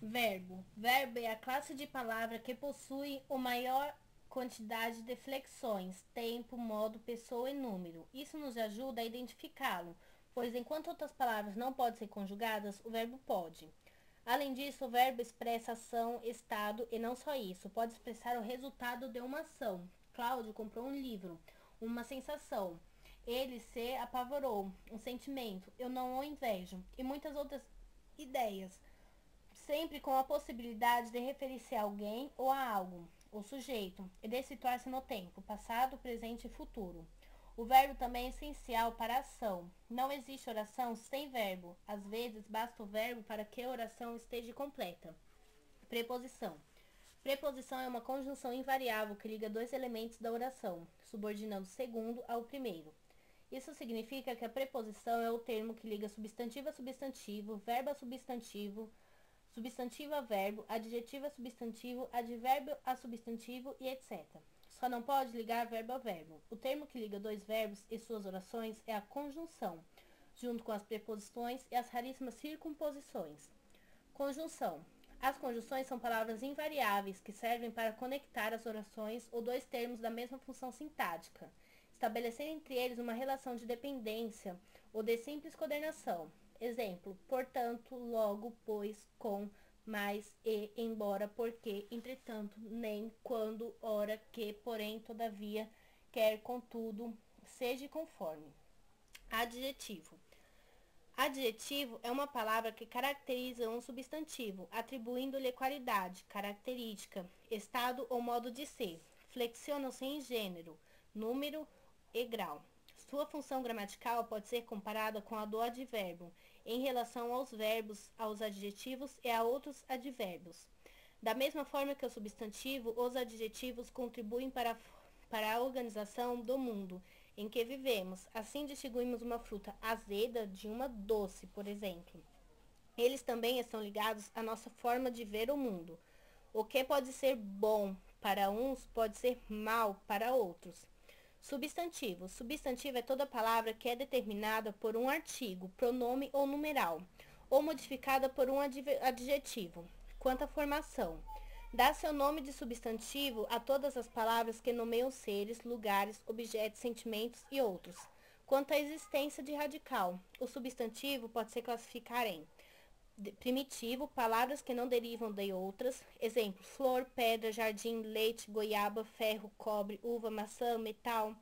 Verbo. Verbo é a classe de palavra que possui a maior quantidade de flexões, tempo, modo, pessoa e número. Isso nos ajuda a identificá-lo, pois enquanto outras palavras não podem ser conjugadas, o verbo pode. Além disso, o verbo expressa ação, estado e não só isso, pode expressar o resultado de uma ação. Cláudio comprou um livro, uma sensação. Ele se apavorou, um sentimento. Eu não o invejo. E muitas outras ideias, sempre com a possibilidade de referir-se a alguém ou a algo, o sujeito, e de situar-se no tempo, passado, presente e futuro. O verbo também é essencial para a ação. Não existe oração sem verbo. Às vezes, basta o verbo para que a oração esteja completa. Preposição. Preposição é uma conjunção invariável que liga dois elementos da oração, subordinando o segundo ao primeiro. Isso significa que a preposição é o termo que liga substantivo a substantivo, verbo a substantivo, substantivo a verbo, adjetivo a substantivo, advérbio a substantivo e etc. Só não pode ligar verbo a verbo. O termo que liga dois verbos e suas orações é a conjunção, junto com as preposições e as raríssimas circunposições. Conjunção. As conjunções são palavras invariáveis que servem para conectar as orações ou dois termos da mesma função sintática, estabelecer entre eles uma relação de dependência ou de simples coordenação. Exemplo: portanto, logo, pois, com, mais, e, embora, porque, entretanto, nem, quando, ora, que, porém, todavia, quer, contudo, seja e conforme. Adjetivo. Adjetivo é uma palavra que caracteriza um substantivo, atribuindo-lhe qualidade, característica, estado ou modo de ser. Flexionam-se em gênero, número e grau. Sua função gramatical pode ser comparada com a do advérbio, em relação aos verbos, aos adjetivos e a outros advérbios. Da mesma forma que o substantivo, os adjetivos contribuem para a organização do mundo em que vivemos. Assim distinguimos uma fruta azeda de uma doce, por exemplo. Eles também estão ligados à nossa forma de ver o mundo. O que pode ser bom para uns pode ser mal para outros. Substantivo. Substantivo é toda palavra que é determinada por um artigo, pronome ou numeral, ou modificada por um adjetivo. Quanto à formação, dá seu nome de substantivo a todas as palavras que nomeiam seres, lugares, objetos, sentimentos e outros. Quanto à existência de radical, o substantivo pode se classificar em primitivo, palavras que não derivam de outras, exemplo, flor, pedra, jardim, leite, goiaba, ferro, cobre, uva, maçã, metal.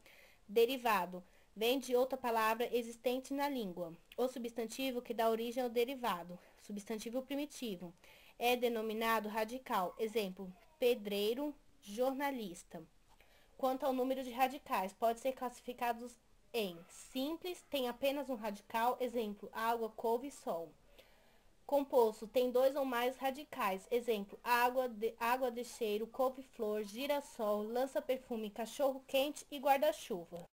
Derivado, vem de outra palavra existente na língua. O substantivo que dá origem ao derivado, substantivo primitivo, é denominado radical, exemplo, pedreiro, jornalista. Quanto ao número de radicais, pode ser classificados em simples, tem apenas um radical, exemplo, água, couve, sol. Composto tem dois ou mais radicais, exemplo, água de cheiro, couve-flor, girassol, lança-perfume, cachorro-quente e guarda-chuva.